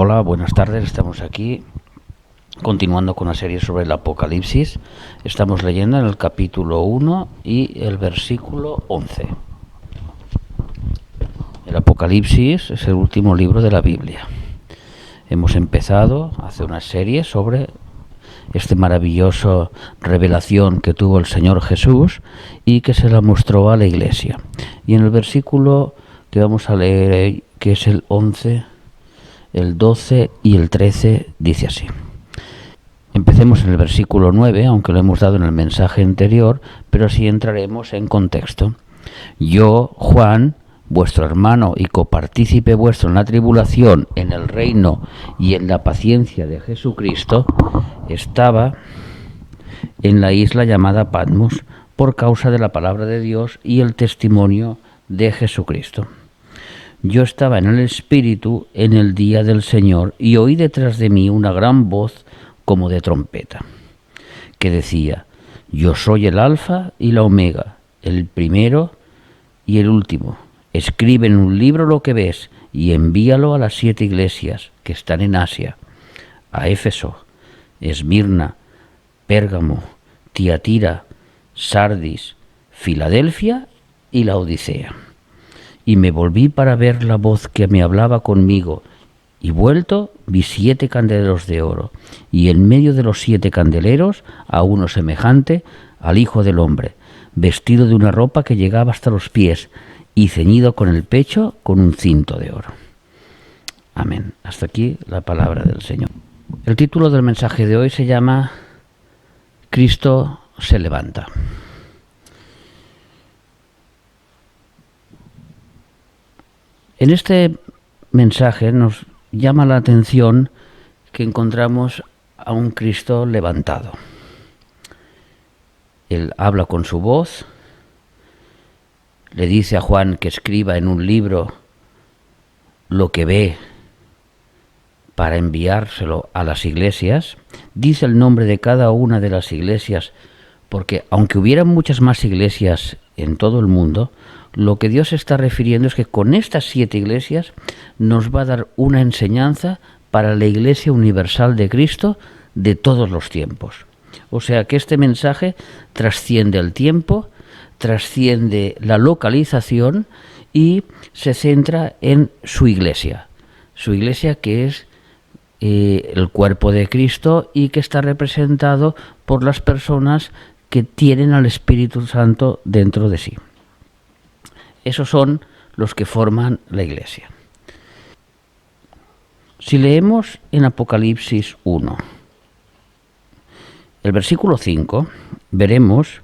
Hola, buenas tardes. Estamos aquí continuando con la serie sobre el Apocalipsis. Estamos leyendo en el capítulo 1 y el versículo 11. El Apocalipsis es el último libro de la Biblia. Hemos empezado a hacer una serie sobre esta maravillosa revelación que tuvo el Señor Jesús y que se la mostró a la Iglesia. Y en el versículo que vamos a leer, que es el 11, el 12 y el 13, dice así. Empecemos en el versículo 9, aunque lo hemos dado en el mensaje anterior, pero así entraremos en contexto. Yo, Juan, vuestro hermano y copartícipe vuestro en la tribulación, en el reino y en la paciencia de Jesucristo, estaba en la isla llamada Patmos por causa de la palabra de Dios y el testimonio de Jesucristo. Yo estaba en el Espíritu en el día del Señor y oí detrás de mí una gran voz como de trompeta, que decía: Yo soy el Alfa y la Omega, el primero y el último. Escribe en un libro lo que ves y envíalo a las 7 iglesias que están en Asia, a Éfeso, Esmirna, Pérgamo, Tiatira, Sardis, Filadelfia y Laodicea. Y me volví para ver la voz que me hablaba conmigo, y vuelto vi 7 candeleros de oro, y en medio de los 7 candeleros a uno semejante al Hijo del Hombre, vestido de una ropa que llegaba hasta los pies, y ceñido con el pecho con un cinto de oro. Amén. Hasta aquí la palabra del Señor. El título del mensaje de hoy se llama Cristo se levanta. En este mensaje nos llama la atención que encontramos a un Cristo levantado. Él habla con su voz, le dice a Juan que escriba en un libro lo que ve para enviárselo a las iglesias, dice el nombre de cada una de las iglesias, porque aunque hubieran muchas más iglesias en todo el mundo, lo que Dios está refiriendo es que con estas 7 iglesias nos va a dar una enseñanza para la Iglesia Universal de Cristo de todos los tiempos. O sea que este mensaje trasciende el tiempo, trasciende la localización y se centra en su iglesia que es el cuerpo de Cristo y que está representado por las personas que tienen al Espíritu Santo dentro de sí. Esos son los que forman la Iglesia. Si leemos en Apocalipsis 1, el versículo 5, veremos,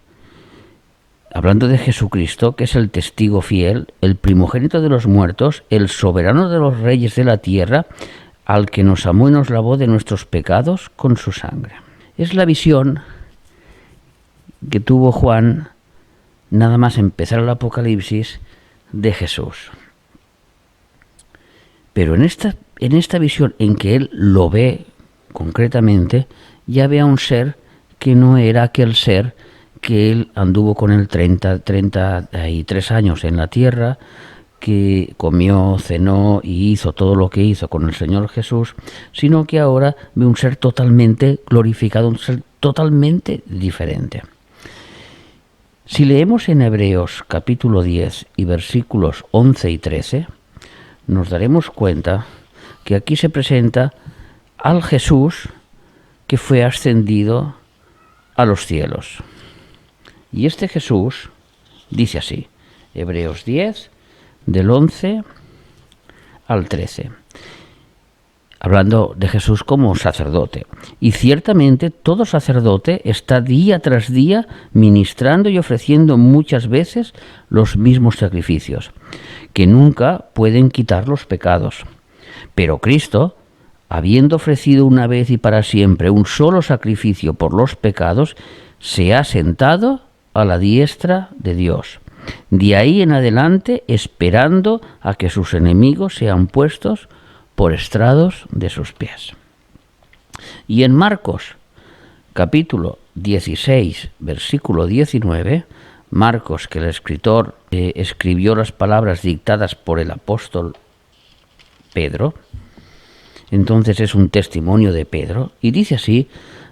hablando de Jesucristo, que es el testigo fiel, el primogénito de los muertos, el soberano de los reyes de la tierra, al que nos amó y nos lavó de nuestros pecados con su sangre. Es la visión que tuvo Juan nada más empezar el Apocalipsis de Jesús. Pero en esta visión en que él lo ve concretamente, ya ve a un ser que no era aquel ser que él anduvo con él 33 años en la tierra, que comió, cenó y hizo todo lo que hizo con el Señor Jesús, sino que ahora ve un ser totalmente glorificado, un ser totalmente diferente. Si leemos en Hebreos capítulo 10 y versículos 11 y 13, nos daremos cuenta que aquí se presenta al Jesús que fue ascendido a los cielos. Y este Jesús dice así, Hebreos 10, del 11 al 13, hablando de Jesús como sacerdote. Y ciertamente todo sacerdote está día tras día ministrando y ofreciendo muchas veces los mismos sacrificios, que nunca pueden quitar los pecados. Pero Cristo, habiendo ofrecido una vez y para siempre un solo sacrificio por los pecados, se ha sentado a la diestra de Dios. De ahí en adelante, esperando a que sus enemigos sean puestos por estrados de sus pies. Y en Marcos, capítulo 16, versículo 19, Marcos, que el escritor escribió las palabras dictadas por el apóstol Pedro, Entonces es un testimonio de Pedro y dice así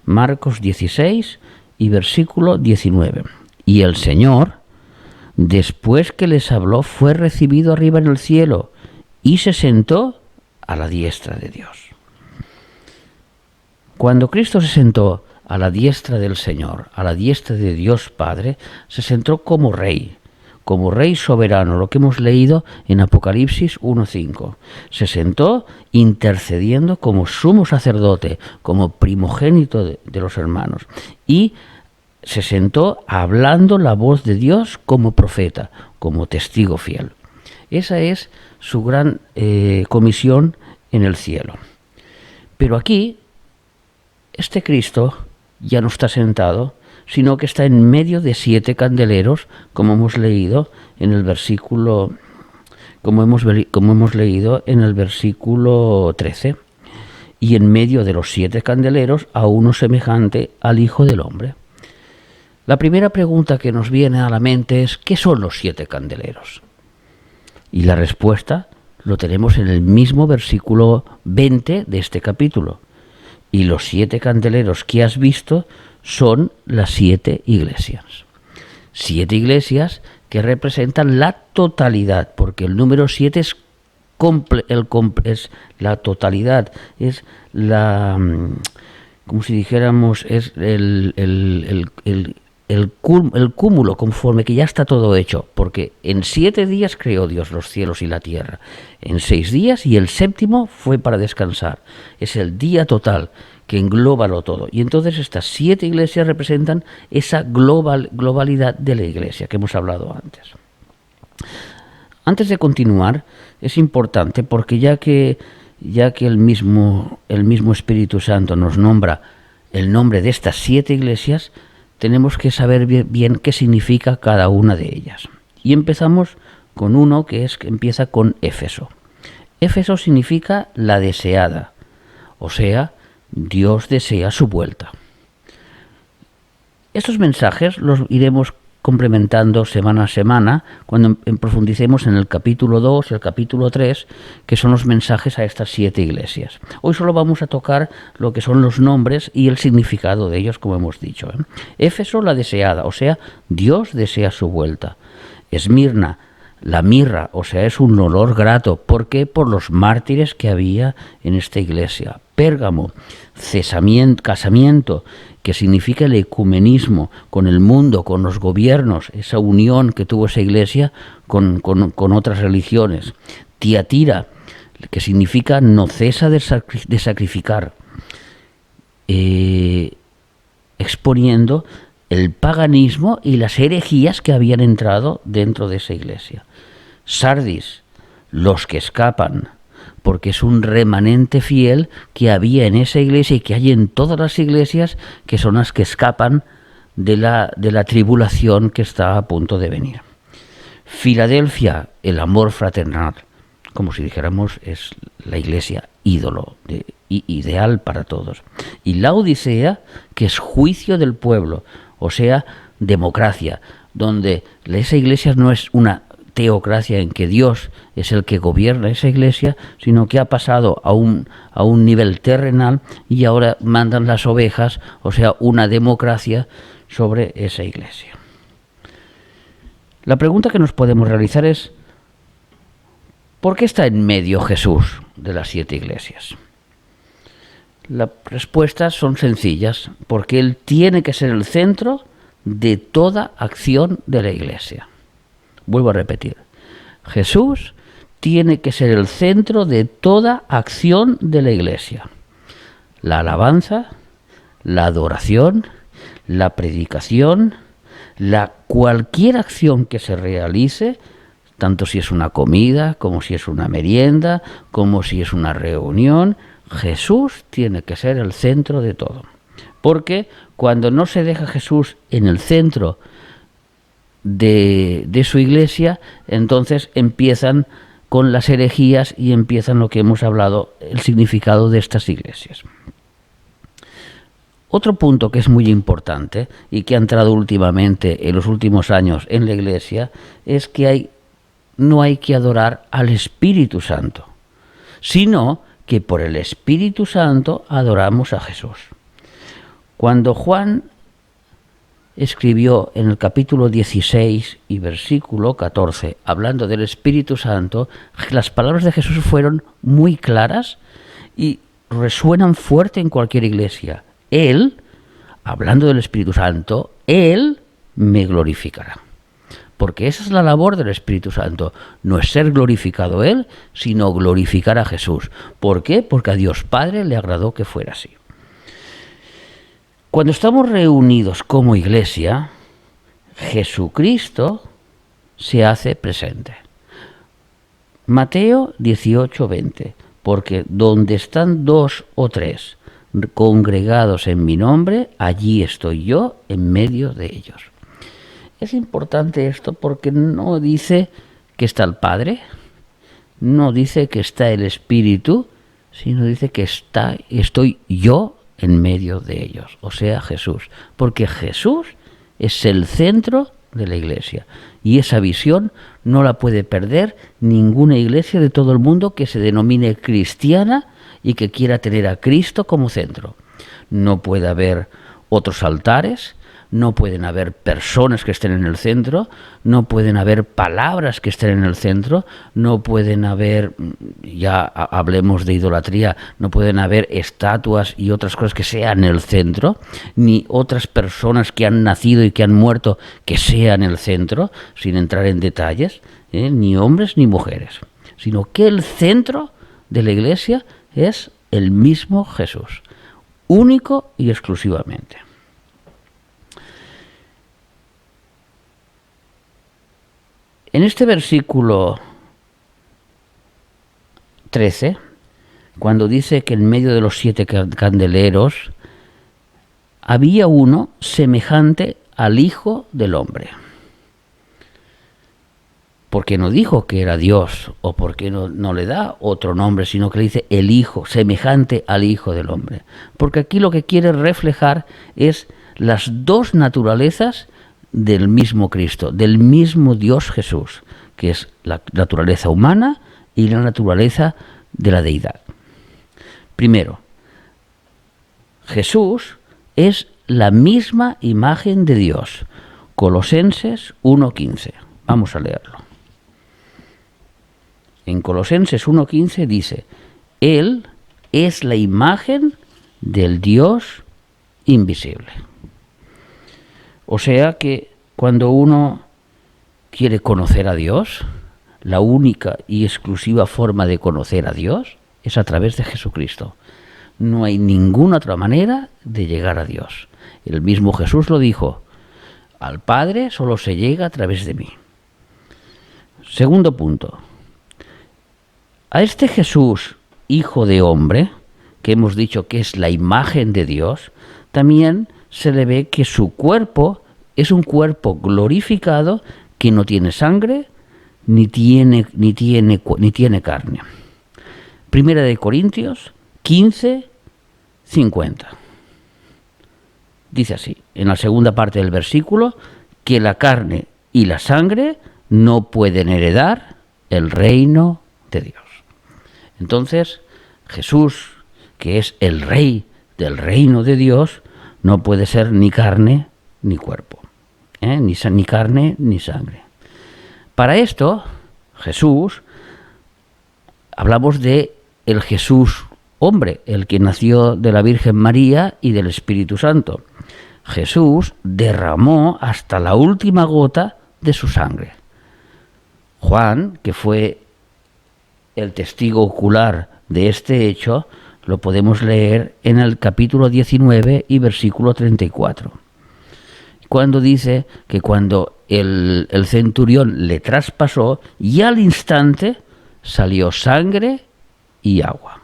Marcos 16 y versículo 19. Y el Señor, después que les habló, fue recibido arriba en el cielo y se sentó a la diestra de Dios. Cuando Cristo se sentó a la diestra del Señor, a la diestra de Dios Padre, se sentó como rey soberano, lo que hemos leído en Apocalipsis 1:5. Se sentó intercediendo como sumo sacerdote, como primogénito de los hermanos, y se sentó hablando la voz de Dios como profeta, como testigo fiel. Esa es su gran comisión en el cielo. Pero aquí, este Cristo ya no está sentado, sino que está en medio de 7 candeleros, como hemos leído en el versículo, como hemos leído en el versículo 13. Y en medio de los 7 candeleros a uno semejante al Hijo del Hombre. La primera pregunta que nos viene a la mente es: ¿qué son los 7 candeleros? Y la respuesta lo tenemos en el mismo versículo 20 de este capítulo. Y los 7 candeleros que has visto son las 7 iglesias. 7 iglesias que representan la totalidad, porque el número 7 es la totalidad, es la, como si dijéramos, es el cúmulo, conforme que ya está todo hecho, porque en 7 días creó Dios los cielos y la tierra, en 6 días, y el séptimo fue para descansar. Es el día total que engloba lo todo. Y entonces estas 7 iglesias representan esa globalidad de la iglesia que hemos hablado antes. Antes de continuar, es importante, porque ya que el mismo Espíritu Santo nos nombra el nombre de estas 7 iglesias, tenemos que saber bien qué significa cada una de ellas. Y empezamos con uno que empieza con Éfeso. Éfeso significa la deseada, o sea, Dios desea su vuelta. Estos mensajes los iremos complementando semana a semana cuando profundicemos en el capítulo 2 y el capítulo 3, que son los mensajes a estas 7 iglesias. Hoy solo vamos a tocar lo que son los nombres y el significado de ellos, como hemos dicho. Éfeso, la deseada, o sea, Dios desea su vuelta. Esmirna, la mirra, o sea, es un olor grato. ¿Por qué? Por los mártires que había en esta iglesia. Pérgamo, casamiento, que significa el ecumenismo con el mundo, con los gobiernos, esa unión que tuvo esa iglesia con otras religiones. Tiatira, que significa no cesa de sacrificar, exponiendo el paganismo y las herejías que habían entrado dentro de esa iglesia. Sardis, los que escapan, porque es un remanente fiel que había en esa iglesia y que hay en todas las iglesias, que son las que escapan de la tribulación que está a punto de venir. Filadelfia, el amor fraternal, como si dijéramos, es la iglesia ídolo, ideal para todos. Y la Odisea, que es juicio del pueblo, o sea, democracia, donde esa iglesia no es una teocracia en que Dios es el que gobierna esa iglesia, sino que ha pasado a un nivel terrenal y ahora mandan las ovejas, o sea, una democracia sobre esa iglesia. La pregunta que nos podemos realizar es: ¿por qué está en medio Jesús de las 7 iglesias? Las respuestas son sencillas: porque Él tiene que ser el centro de toda acción de la iglesia. Vuelvo a repetir, Jesús tiene que ser el centro de toda acción de la iglesia. La alabanza, la adoración, la predicación, cualquier acción que se realice, tanto si es una comida, como si es una merienda, como si es una reunión, Jesús tiene que ser el centro de todo. Porque cuando no se deja Jesús en el centro de su iglesia, entonces empiezan con las herejías y empiezan lo que hemos hablado, el significado de estas iglesias. Otro punto que es muy importante y que ha entrado últimamente, en los últimos años, en la iglesia, es que no hay que adorar al Espíritu Santo, sino que por el Espíritu Santo adoramos a Jesús. Cuando Juan escribió en el capítulo 16 y versículo 14, hablando del Espíritu Santo, las palabras de Jesús fueron muy claras y resuenan fuerte en cualquier iglesia. Él, hablando del Espíritu Santo, Él me glorificará. Porque esa es la labor del Espíritu Santo, no es ser glorificado Él, sino glorificar a Jesús. ¿Por qué? Porque a Dios Padre le agradó que fuera así. Cuando estamos reunidos como iglesia, Jesucristo se hace presente. Mateo 18:20, porque donde están 2 o 3 congregados en mi nombre, allí estoy yo en medio de ellos. Es importante esto porque no dice que está el Padre, no dice que está el Espíritu, sino dice que estoy yo en medio de ellos, o sea, Jesús, porque Jesús es el centro de la iglesia y esa visión no la puede perder ninguna iglesia de todo el mundo que se denomine cristiana y que quiera tener a Cristo como centro. No puede haber otros altares, no pueden haber personas que estén en el centro, no pueden haber palabras que estén en el centro, no pueden haber, ya hablemos de idolatría, no pueden haber estatuas y otras cosas que sean el centro, ni otras personas que han nacido y que han muerto que sean el centro, sin entrar en detalles, ni hombres ni mujeres, sino que el centro de la iglesia es el mismo Jesús, único y exclusivamente. En este versículo 13, cuando dice que en medio de los 7 candeleros había uno semejante al Hijo del Hombre. Porque no dijo que era Dios, o porque no le da otro nombre, sino que le dice el Hijo, semejante al Hijo del Hombre. Porque aquí lo que quiere reflejar es las dos naturalezas del mismo Cristo, del mismo Dios Jesús, que es la naturaleza humana y la naturaleza de la deidad. Primero, Jesús es la misma imagen de Dios. Colosenses 1:15. Vamos a leerlo. En Colosenses 1:15 dice: Él es la imagen del Dios invisible. O sea que cuando uno quiere conocer a Dios, la única y exclusiva forma de conocer a Dios es a través de Jesucristo. No hay ninguna otra manera de llegar a Dios. El mismo Jesús lo dijo: al Padre solo se llega a través de mí. Segundo punto. A este Jesús, Hijo de Hombre, que hemos dicho que es la imagen de Dios, también se le ve que su cuerpo es un cuerpo glorificado que no tiene sangre ni tiene carne. Primera de Corintios 15:50. Dice así, en la segunda parte del versículo, que la carne y la sangre no pueden heredar el reino de Dios. Entonces, Jesús, que es el Rey del reino de Dios, no puede ser ni carne ni cuerpo, ni carne ni sangre. Para esto, Jesús, hablamos de el Jesús hombre, el que nació de la Virgen María y del Espíritu Santo. Jesús derramó hasta la última gota de su sangre. Juan, que fue el testigo ocular de este hecho, lo podemos leer en el capítulo 19 y versículo 34. Cuando dice que cuando el centurión le traspasó, y al instante salió sangre y agua.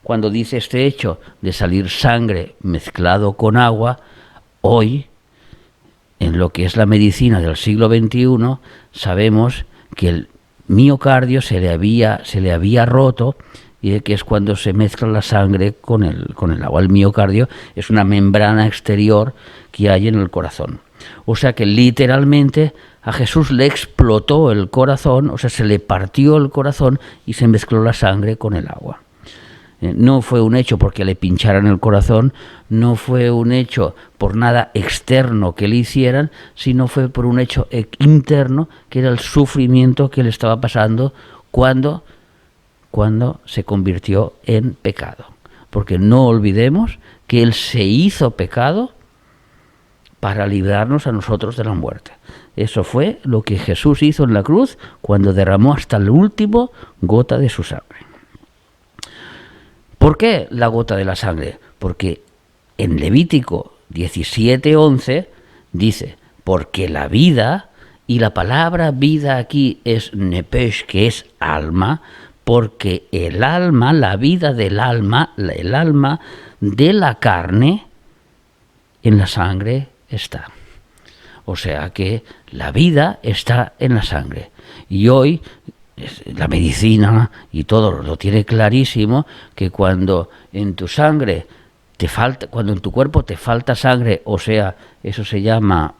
Cuando dice este hecho de salir sangre mezclado con agua, hoy, en lo que es la medicina del siglo XXI, sabemos que el miocardio se le había roto, y que es cuando se mezcla la sangre con el agua. El miocardio es una membrana exterior que hay en el corazón. O sea que literalmente a Jesús le explotó el corazón, o sea, se le partió el corazón y se mezcló la sangre con el agua. No fue un hecho porque le pincharan el corazón, no fue un hecho por nada externo que le hicieran, sino fue por un hecho interno, que era el sufrimiento que le estaba pasando cuando se convirtió en pecado. Porque no olvidemos que Él se hizo pecado para librarnos a nosotros de la muerte. Eso fue lo que Jesús hizo en la cruz cuando derramó hasta el último gota de su sangre. ¿Por qué la gota de la sangre? Porque en Levítico 17:11 dice, porque la vida, y la palabra vida aquí es nepesh, que es alma, porque el alma, la vida del alma, el alma de la carne, en la sangre está. O sea que la vida está en la sangre. Y hoy la medicina y todo lo tiene clarísimo, que cuando en tu sangre te falta, cuando en tu cuerpo te falta sangre, o sea, eso se llama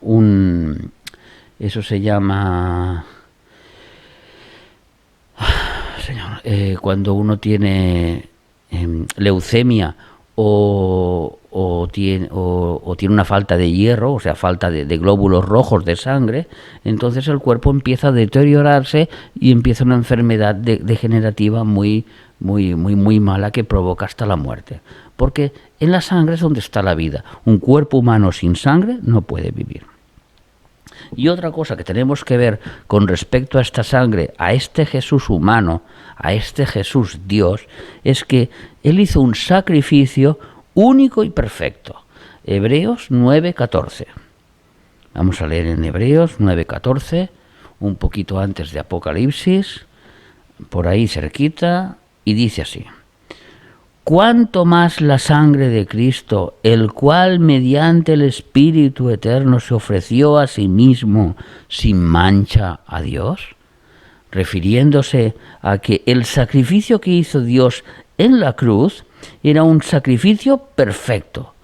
cuando uno tiene leucemia o tiene una falta de hierro, o sea, falta de glóbulos rojos de sangre, entonces el cuerpo empieza a deteriorarse y empieza una enfermedad degenerativa muy mala que provoca hasta la muerte. Porque en la sangre es donde está la vida. Un cuerpo humano sin sangre no puede vivir. Y otra cosa que tenemos que ver con respecto a esta sangre, a este Jesús humano, a este Jesús Dios, es que Él hizo un sacrificio único y perfecto. Hebreos 9:14. Vamos a leer en Hebreos 9:14, un poquito antes de Apocalipsis, por ahí cerquita, y dice así: cuánto más la sangre de Cristo, el cual mediante el Espíritu Eterno se ofreció a sí mismo sin mancha a Dios, refiriéndose a que el sacrificio que hizo Dios en la cruz era un sacrificio perfecto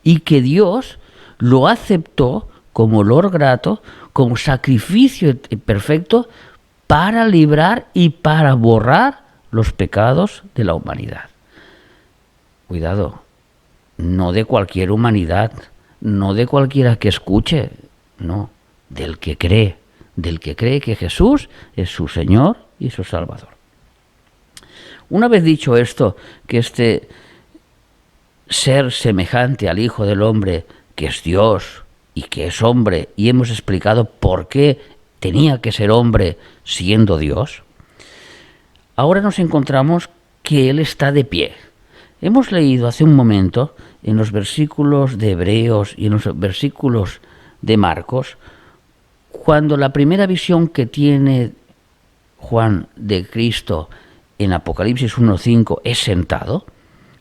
y que Dios lo aceptó como olor grato, como sacrificio perfecto para librar y para borrar los pecados de la humanidad. Cuidado, no de cualquier humanidad, no de cualquiera que escuche, no, del que cree que Jesús es su Señor y su Salvador. Una vez dicho esto, que este ser semejante al Hijo del Hombre, que es Dios y que es hombre, y hemos explicado por qué tenía que ser hombre siendo Dios, ahora nos encontramos que Él está de pie. Hemos leído hace un momento en los versículos de Hebreos y en los versículos de Marcos, cuando la primera visión que tiene Juan de Cristo en Apocalipsis 1:5 es sentado,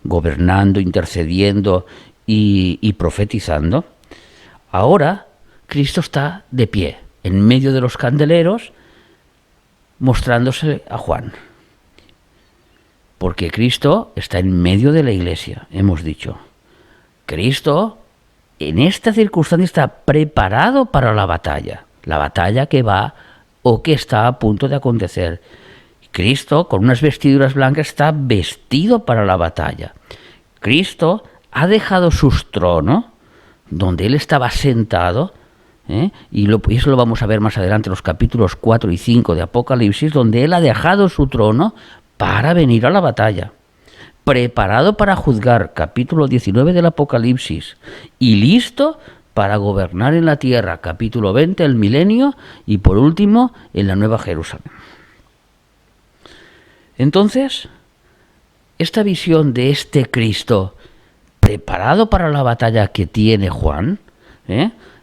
gobernando, intercediendo y profetizando. Ahora Cristo está de pie, en medio de los candeleros, mostrándose a Juan. Porque Cristo está en medio de la iglesia, hemos dicho. Cristo, en esta circunstancia, está preparado para la batalla que va o que está a punto de acontecer. Cristo, con unas vestiduras blancas, está vestido para la batalla. Cristo ha dejado su trono, donde Él estaba sentado, y eso lo vamos a ver más adelante en los capítulos 4 y 5 de Apocalipsis, donde Él ha dejado su trono para venir a la batalla, preparado para juzgar, capítulo 19 del Apocalipsis, y listo para gobernar en la tierra, capítulo 20, el milenio, y por último, en la Nueva Jerusalén. Entonces, esta visión de este Cristo preparado para la batalla que tiene Juan,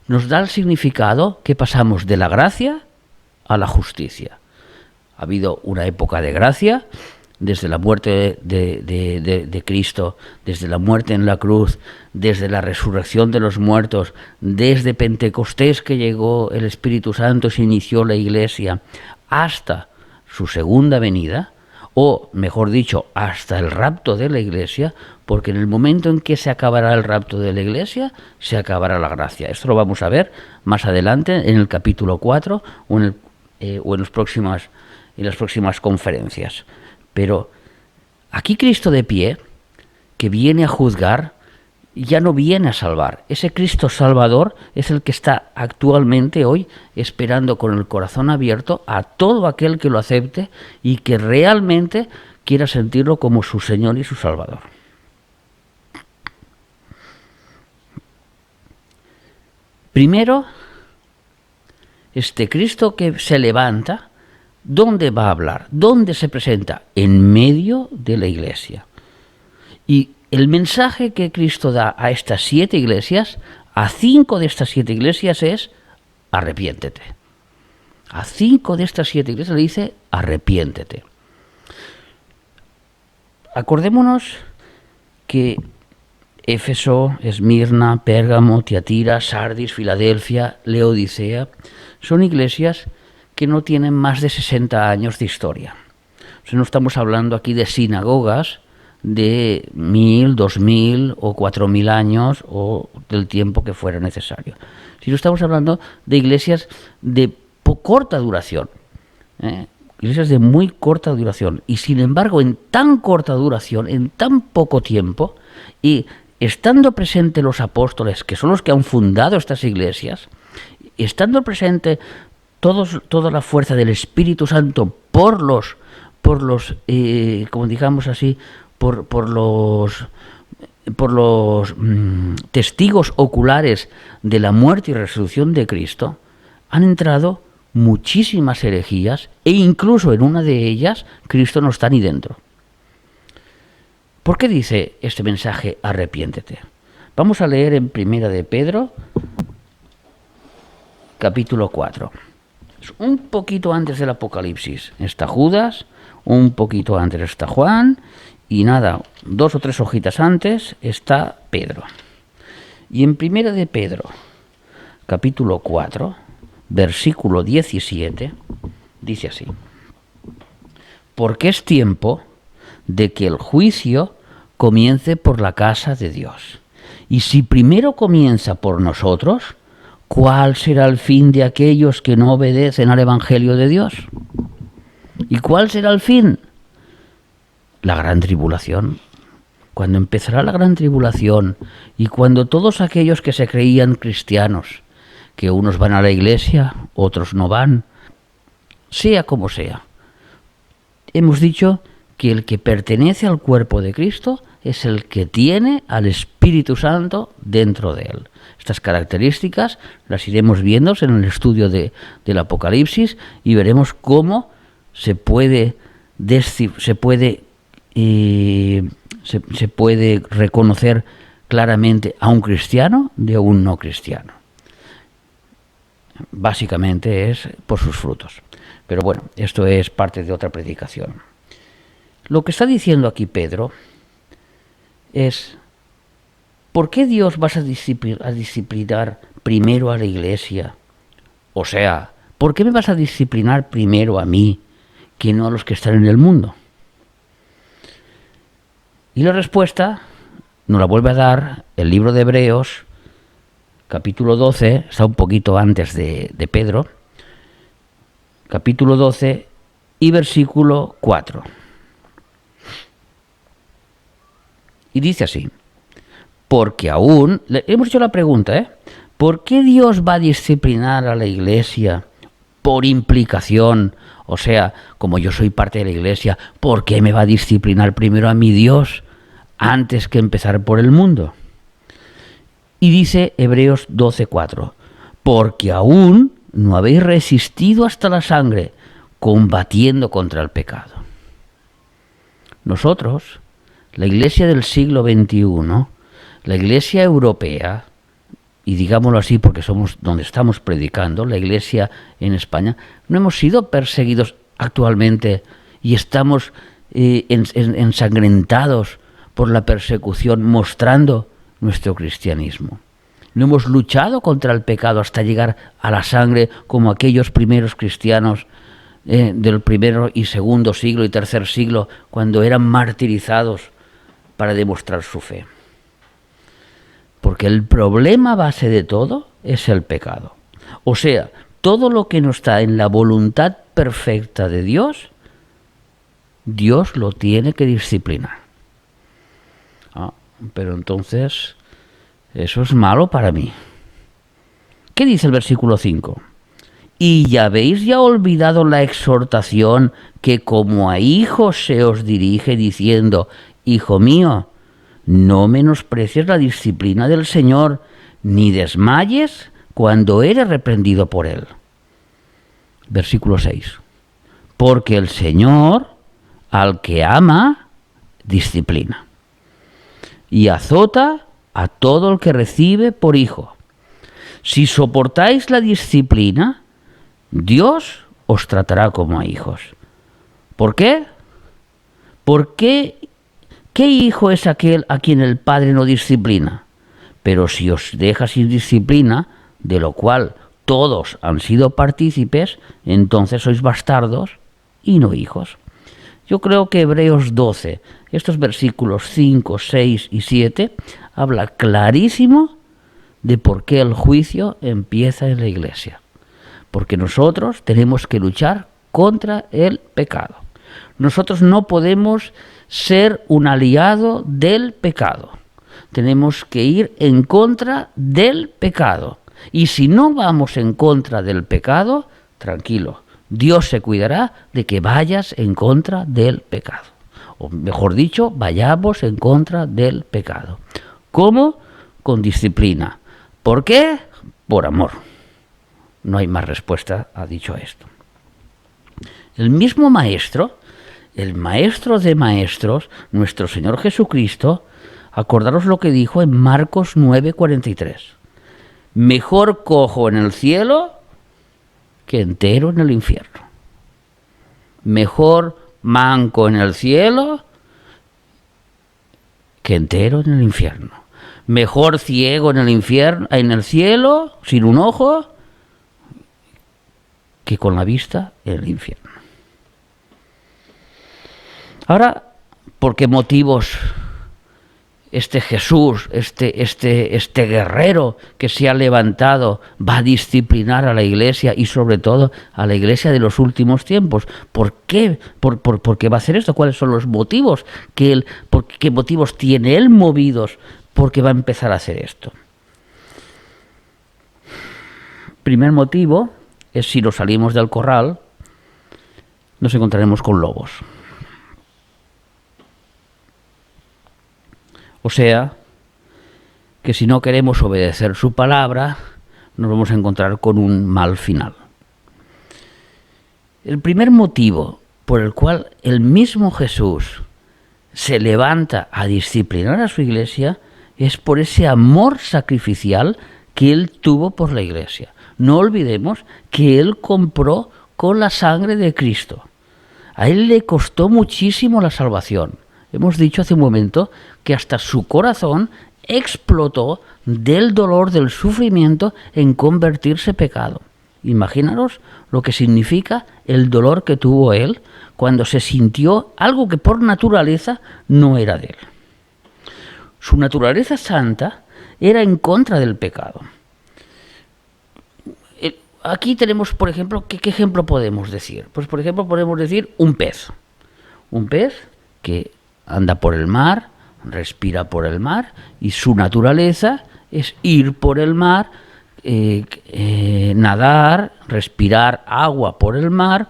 nos da el significado que pasamos de la gracia a la justicia. Ha habido una época de gracia, desde la muerte de Cristo, desde la muerte en la cruz, desde la resurrección de los muertos, desde Pentecostés, que llegó el Espíritu Santo, se inició la Iglesia, hasta su segunda venida, o mejor dicho, hasta el rapto de la Iglesia, porque en el momento en que se acabará el rapto de la Iglesia, se acabará la gracia. Esto lo vamos a ver más adelante en el capítulo 4 o en las próximas conferencias. Pero Aquí Cristo de pie, que viene a juzgar, ya no viene a salvar. Ese Cristo Salvador es el que está actualmente hoy esperando con el corazón abierto a todo aquel que lo acepte y que realmente quiera sentirlo como su Señor y su Salvador. Primero, este Cristo que se levanta, ¿dónde va a hablar? ¿Dónde se presenta? En medio de la iglesia. Y el mensaje que Cristo da a estas 7 iglesias, a 5 de estas 7 iglesias es: arrepiéntete. A 5 de estas 7 iglesias le dice: arrepiéntete. Acordémonos que Éfeso, Esmirna, Pérgamo, Tiatira, Sardis, Filadelfia, Laodicea son iglesias que no tienen más de 60 años de historia. O sea, no estamos hablando aquí de sinagogas de 1000, 2000 o 4000 años o del tiempo que fuera necesario, sino estamos hablando de iglesias de corta duración, iglesias de muy corta duración, y sin embargo en tan corta duración, en tan poco tiempo, y estando presentes los apóstoles, que son los que han fundado estas iglesias, estando presente toda la fuerza del Espíritu Santo por los como digamos así, por los testigos oculares de la muerte y resurrección de Cristo, han entrado muchísimas herejías, e incluso en una de ellas Cristo no está ni dentro. ¿Por qué dice este mensaje arrepiéntete? Vamos a leer en Primera de Pedro, capítulo 4. Un poquito antes del Apocalipsis está Judas, un poquito antes está Juan, y nada, 2 o 3 hojitas antes está Pedro. Y en Primera de Pedro, capítulo 4, versículo 17, dice así: porque es tiempo de que el juicio comience por la casa de Dios. Y si primero comienza por nosotros, ¿cuál será el fin de aquellos que no obedecen al Evangelio de Dios? ¿Y cuál será el fin? La gran tribulación. Cuando empezará la gran tribulación y cuando todos aquellos que se creían cristianos, que unos van a la iglesia, otros no van, sea como sea, hemos dicho que el que pertenece al cuerpo de Cristo es el que tiene al Espíritu Santo dentro de él. Estas características las iremos viendo en el estudio del Apocalipsis, y veremos cómo se puede reconocer claramente a un cristiano de un no cristiano. Básicamente es por sus frutos. Pero bueno, esto es parte de otra predicación. Lo que está diciendo aquí Pedro es: ¿por qué Dios vas a disciplinar primero a la iglesia? O sea, ¿por qué me vas a disciplinar primero a mí que no a los que están en el mundo? Y la respuesta nos la vuelve a dar el libro de Hebreos, capítulo 12, está un poquito antes de Pedro, capítulo 12 y versículo 4. Y dice así: porque aún, hemos hecho la pregunta, ¿por qué Dios va a disciplinar a la iglesia por implicación? O sea, como yo soy parte de la iglesia, ¿por qué me va a disciplinar primero a mi Dios antes que empezar por el mundo? Y dice Hebreos 12:4, porque aún no habéis resistido hasta la sangre, combatiendo contra el pecado. Nosotros, la iglesia del siglo XXI, la iglesia europea, y digámoslo así porque somos donde estamos predicando, la iglesia en España, no hemos sido perseguidos actualmente y estamos ensangrentados por la persecución, mostrando nuestro cristianismo. No hemos luchado contra el pecado hasta llegar a la sangre como aquellos primeros cristianos del primero y segundo siglo y tercer siglo, cuando eran martirizados para demostrar su fe. Porque el problema base de todo es el pecado. O sea, todo lo que no está en la voluntad perfecta de Dios Dios lo tiene que disciplinar. Pero entonces, eso es malo para mí. ¿Qué dice el versículo 5? ¿Y ya habéis ya olvidado la exhortación que como a hijos se os dirige diciendo, hijo mío, no menosprecies la disciplina del Señor, ni desmayes cuando eres reprendido por Él? Versículo 6. Porque el Señor, al que ama, disciplina y azota a todo el que recibe por hijo. Si soportáis la disciplina, Dios os tratará como a hijos. ¿Por qué? Porque ¿qué hijo es aquel a quien el Padre no disciplina? Pero si os deja sin disciplina, de lo cual todos han sido partícipes, entonces sois bastardos y no hijos. Yo creo que Hebreos 12, estos versículos 5, 6 y 7, habla clarísimo de por qué el juicio empieza en la Iglesia. Porque nosotros tenemos que luchar contra el pecado. Nosotros no podemos ser un aliado del pecado. Tenemos que ir en contra del pecado. Y si no vamos en contra del pecado, tranquilo, Dios se cuidará de que vayas en contra del pecado. O mejor dicho, vayamos en contra del pecado. ¿Cómo? Con disciplina. ¿Por qué? Por amor. No hay más respuesta a dicho esto. El mismo maestro, el maestro de maestros, nuestro Señor Jesucristo, acordaros lo que dijo en Marcos 9:43. Mejor cojo en el cielo que entero en el infierno. Mejor manco en el cielo que entero en el infierno. Mejor ciego en el infierno, en el cielo, sin un ojo, que con la vista en el infierno. Ahora, ¿por qué motivos este Jesús, este guerrero que se ha levantado, va a disciplinar a la Iglesia y sobre todo a la Iglesia de los últimos tiempos? ¿Por qué? ¿Por qué va a hacer esto? ¿Cuáles son los motivos qué motivos tiene él movidos porque va a empezar a hacer esto? Primer motivo es, si nos salimos del corral, nos encontraremos con lobos. O sea, que si no queremos obedecer su palabra, nos vamos a encontrar con un mal final. El primer motivo por el cual el mismo Jesús se levanta a disciplinar a su Iglesia es por ese amor sacrificial que él tuvo por la Iglesia. No olvidemos que él compró con la sangre de Cristo. A él le costó muchísimo la salvación. Hemos dicho hace un momento que hasta su corazón explotó del dolor, del sufrimiento en convertirse en pecado. Imaginaros lo que significa el dolor que tuvo él cuando se sintió algo que por naturaleza no era de él. Su naturaleza santa era en contra del pecado. Aquí tenemos, por ejemplo, ¿qué ejemplo podemos decir? Pues, por ejemplo, podemos decir un pez. Un pez que anda por el mar, respira por el mar, y su naturaleza es ir por el mar, nadar, respirar agua por el mar,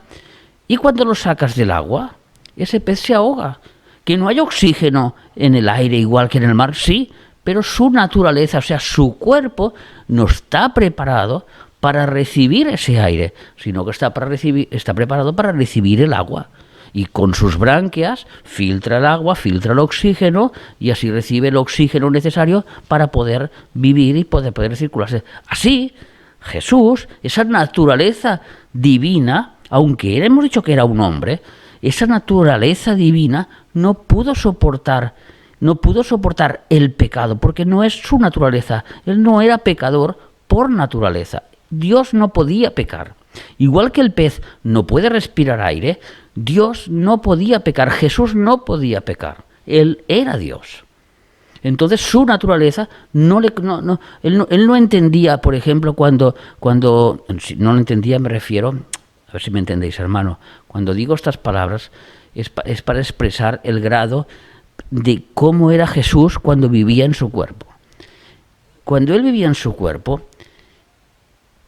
y cuando lo sacas del agua, ese pez se ahoga. Que no hay oxígeno en el aire igual que en el mar, sí, pero su naturaleza, o sea, su cuerpo no está preparado para recibir ese aire, sino que está preparado para recibir el agua. Y con sus branquias filtra el agua, filtra el oxígeno, y así recibe el oxígeno necesario para poder vivir y poder circularse. Así, Jesús, esa naturaleza divina, aunque hemos dicho que era un hombre, esa naturaleza divina no pudo soportar el pecado, porque no es su naturaleza. Él no era pecador por naturaleza. Dios no podía pecar. Igual que el pez no puede respirar aire, Dios no podía pecar, Jesús no podía pecar. Él era Dios. Entonces su naturaleza él no entendía, por ejemplo, cuando no lo entendía, me refiero, ver si me entendéis, hermano. Cuando digo estas palabras es para expresar el grado de cómo era Jesús cuando vivía en su cuerpo. Cuando él vivía en su cuerpo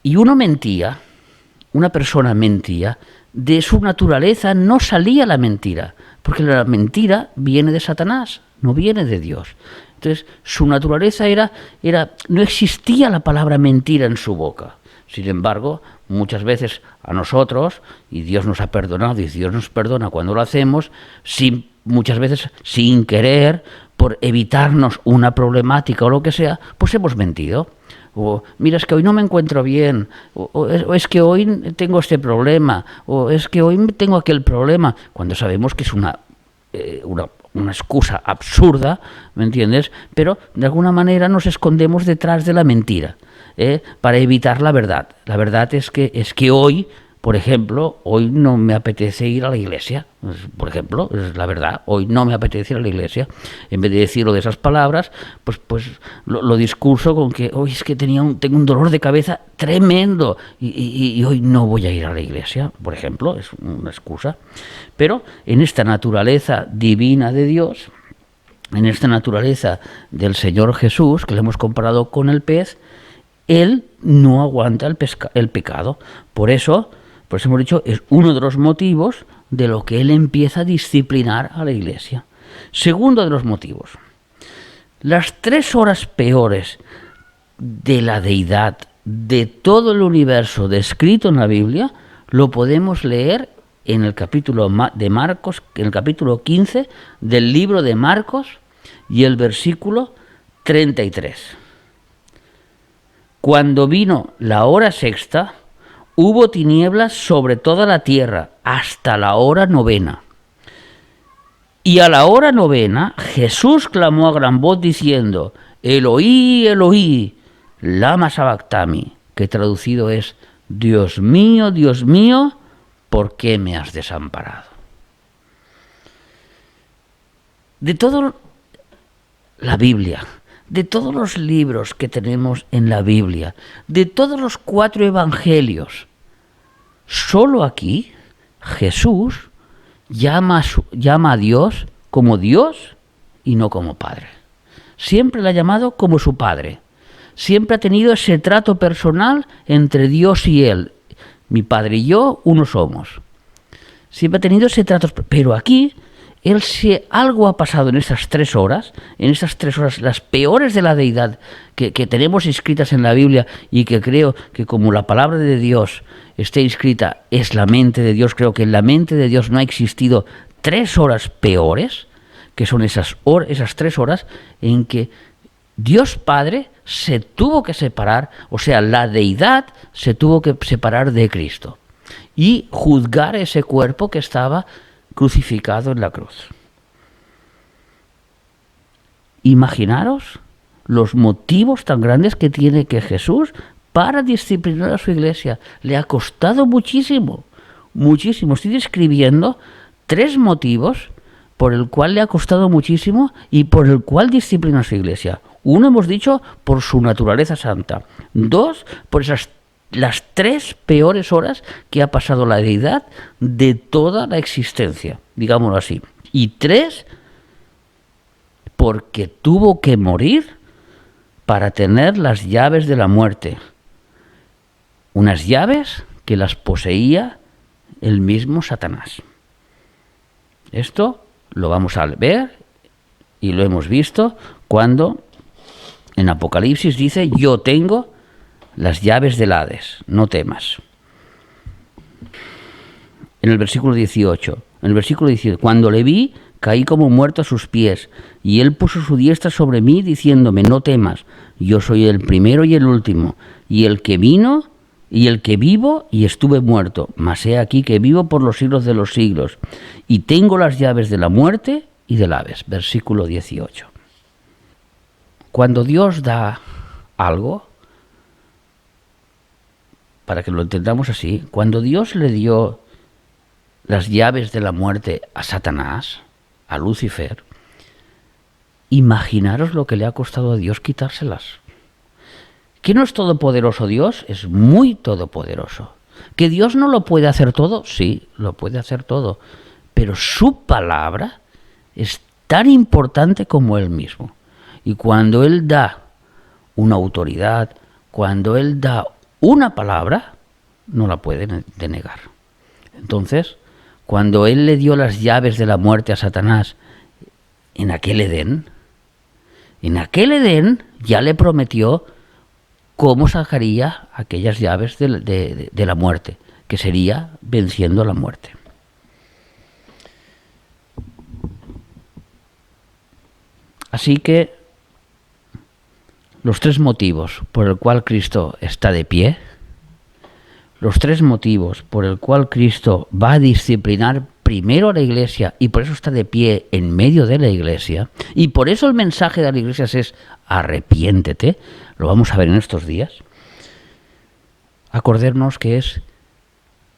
y uno mentía, una persona mentía, de su naturaleza no salía la mentira, porque la mentira viene de Satanás, no viene de Dios. Entonces, su naturaleza no existía la palabra mentira en su boca. Sin embargo, muchas veces a nosotros, y Dios nos ha perdonado, y Dios nos perdona cuando lo hacemos, muchas veces sin querer, por evitarnos una problemática o lo que sea, pues hemos mentido. O mira, es que hoy no me encuentro bien, o es que hoy tengo este problema, o es que hoy tengo aquel problema, cuando sabemos que es una excusa absurda, ¿me entiendes? Pero de alguna manera nos escondemos detrás de la mentira, para evitar la verdad. La verdad es que hoy, por ejemplo, hoy no me apetece ir a la iglesia. Por ejemplo, es la verdad, hoy no me apetece ir a la iglesia. En vez de decirlo de esas palabras, pues lo discurso con que hoy es que tengo un dolor de cabeza tremendo y hoy no voy a ir a la iglesia, por ejemplo, es una excusa. Pero en esta naturaleza divina de Dios, en esta naturaleza del Señor Jesús, que le hemos comparado con el pez, Él no aguanta el pecado. Por eso hemos dicho, es uno de los motivos de lo que Él empieza a disciplinar a la Iglesia. Segundo de los motivos, las 3 horas peores de la deidad de todo el universo descrito en la Biblia, lo podemos leer en el capítulo de Marcos, en el capítulo 15 del libro de Marcos y el versículo 33. Cuando vino la hora sexta, hubo tinieblas sobre toda la tierra hasta la hora 9. Y a la hora 9 Jesús clamó a gran voz diciendo: Eloí, Eloí, lama sabactami, que traducido es: Dios mío, ¿por qué me has desamparado? De toda la Biblia, de todos los libros que tenemos en la Biblia, de todos los 4 evangelios, solo aquí Jesús llama a Dios como Dios y no como Padre. Siempre le ha llamado como su Padre. Siempre ha tenido ese trato personal entre Dios y Él. Mi Padre y yo, uno somos. Siempre ha tenido ese trato. Pero aquí, si algo ha pasado en esas 3 horas, las peores de la deidad que tenemos inscritas en la Biblia, y que creo que como la palabra de Dios esté inscrita, es la mente de Dios. Creo que en la mente de Dios no ha existido 3 horas peores, que son esas 3 horas en que Dios Padre se tuvo que separar, o sea, la deidad se tuvo que separar de Cristo y juzgar ese cuerpo que estaba crucificado en la cruz. Imaginaros los motivos tan grandes que tiene que Jesús para disciplinar a su iglesia. Le ha costado muchísimo, muchísimo. Estoy describiendo 3 motivos por el cual le ha costado muchísimo y por el cual disciplina a su iglesia. 1, hemos dicho, por su naturaleza santa. 2, por las 3 peores horas que ha pasado la deidad de toda la existencia, digámoslo así. Y 3, porque tuvo que morir para tener las llaves de la muerte. Unas llaves que las poseía el mismo Satanás. Esto lo vamos a ver y lo hemos visto cuando en Apocalipsis dice: yo tengo las llaves del Hades, no temas. En el versículo 18, cuando le vi, caí como muerto a sus pies, y él puso su diestra sobre mí, diciéndome: no temas, yo soy el primero y el último, y el que vino, y el que vivo, y estuve muerto, mas he aquí que vivo por los siglos de los siglos, y tengo las llaves de la muerte y del Hades. Versículo 18. Cuando Dios da algo, para que lo entendamos así, cuando Dios le dio las llaves de la muerte a Satanás, a Lucifer, imaginaros lo que le ha costado a Dios quitárselas. ¿Que no es todopoderoso Dios? Es muy todopoderoso. ¿Que Dios no lo puede hacer todo? Sí, lo puede hacer todo. Pero su palabra es tan importante como Él mismo. Y cuando Él da una autoridad, cuando Él da una palabra, no la puede denegar. Entonces, cuando Él le dio las llaves de la muerte a Satanás en aquel Edén ya le prometió cómo sacaría aquellas llaves de la muerte, que sería venciendo la muerte. Así que los tres motivos por el cual Cristo está de pie, los tres motivos por el cual Cristo va a disciplinar primero a la Iglesia y por eso está de pie en medio de la Iglesia, y por eso el mensaje de la Iglesia es arrepiéntete, lo vamos a ver en estos días. Acordarnos que es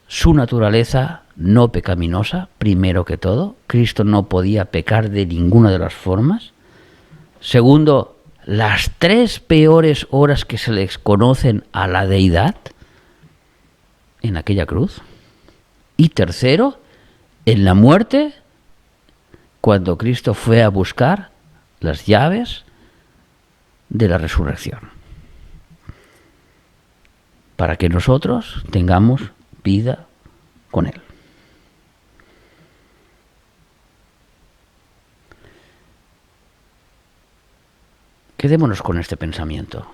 su naturaleza no pecaminosa, primero que todo. Cristo no podía pecar de ninguna de las formas. Segundo, las tres peores horas que se les conocen a la deidad en aquella cruz. Y tercero, en la muerte, cuando Cristo fue a buscar las llaves de la resurrección, para que nosotros tengamos vida con Él. Quedémonos con este pensamiento.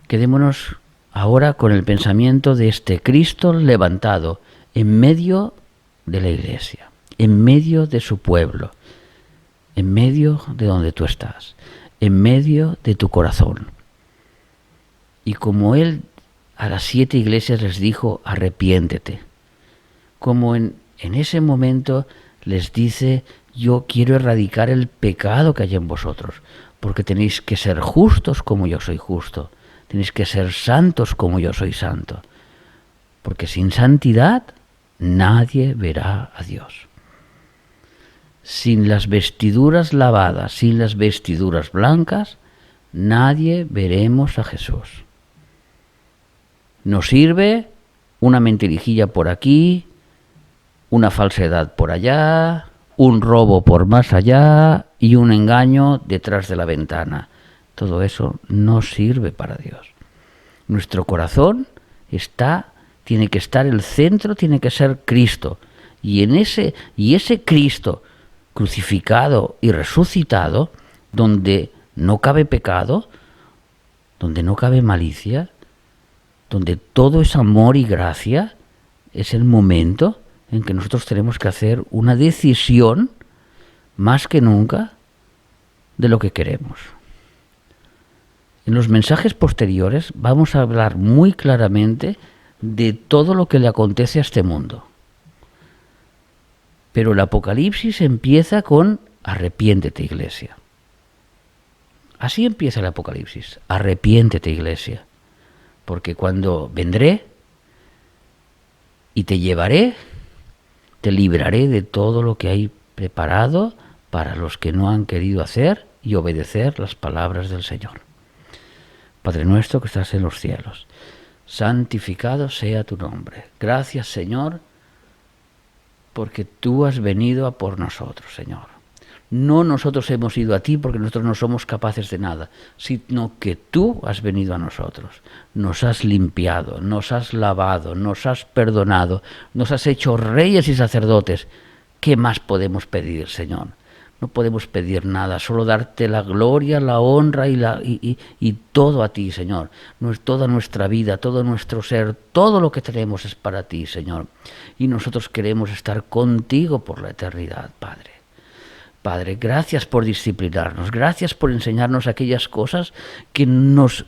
Quedémonos ahora con el pensamiento de este Cristo levantado en medio de la Iglesia, en medio de su pueblo, en medio de donde tú estás, en medio de tu corazón. Y como Él a las 7 iglesias les dijo, arrepiéntete, como en ese momento les dice, yo quiero erradicar el pecado que hay en vosotros, porque tenéis que ser justos como yo soy justo, tenéis que ser santos como yo soy santo, porque sin santidad nadie verá a Dios. Sin las vestiduras lavadas, sin las vestiduras blancas, nadie veremos a Jesús. Nos sirve una mentirijilla por aquí, una falsedad por allá, un robo por más allá y un engaño detrás de la ventana. Todo eso no sirve para Dios. Nuestro corazón tiene que estar, el centro tiene que ser Cristo. Y ese Cristo crucificado y resucitado, donde no cabe pecado, donde no cabe malicia, donde todo es amor y gracia, es el momento en que nosotros tenemos que hacer una decisión más que nunca de lo que queremos. En los mensajes posteriores vamos a hablar muy claramente de todo lo que le acontece a este mundo. Pero el Apocalipsis empieza con arrepiéntete, iglesia. Así empieza el Apocalipsis, arrepiéntete, iglesia. Porque cuando vendré y te llevaré, te libraré de todo lo que hay preparado para los que no han querido hacer y obedecer las palabras del Señor. Padre nuestro que estás en los cielos, santificado sea tu nombre. Gracias, Señor, porque tú has venido a por nosotros, Señor. No nosotros hemos ido a ti porque nosotros no somos capaces de nada, sino que tú has venido a nosotros. Nos has limpiado, nos has lavado, nos has perdonado, nos has hecho reyes y sacerdotes. ¿Qué más podemos pedir, Señor? No podemos pedir nada, solo darte la gloria, la honra y todo a ti, Señor. Toda nuestra vida, todo nuestro ser, todo lo que tenemos es para ti, Señor. Y nosotros queremos estar contigo por la eternidad, Padre. Padre, gracias por disciplinarnos, gracias por enseñarnos aquellas cosas que nos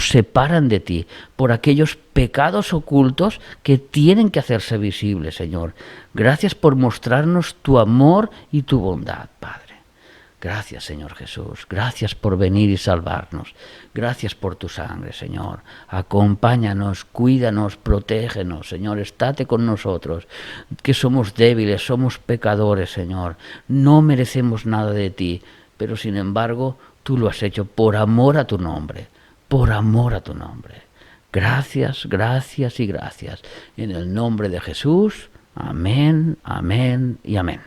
separan de ti, por aquellos pecados ocultos que tienen que hacerse visibles, Señor. Gracias por mostrarnos tu amor y tu bondad, Padre. Gracias, Señor Jesús. Gracias por venir y salvarnos. Gracias por tu sangre, Señor. Acompáñanos, cuídanos, protégenos, Señor. Estate con nosotros, que somos débiles, somos pecadores, Señor. No merecemos nada de ti, pero sin embargo, tú lo has hecho por amor a tu nombre. Por amor a tu nombre. Gracias, gracias y gracias. En el nombre de Jesús, amén, amén y amén.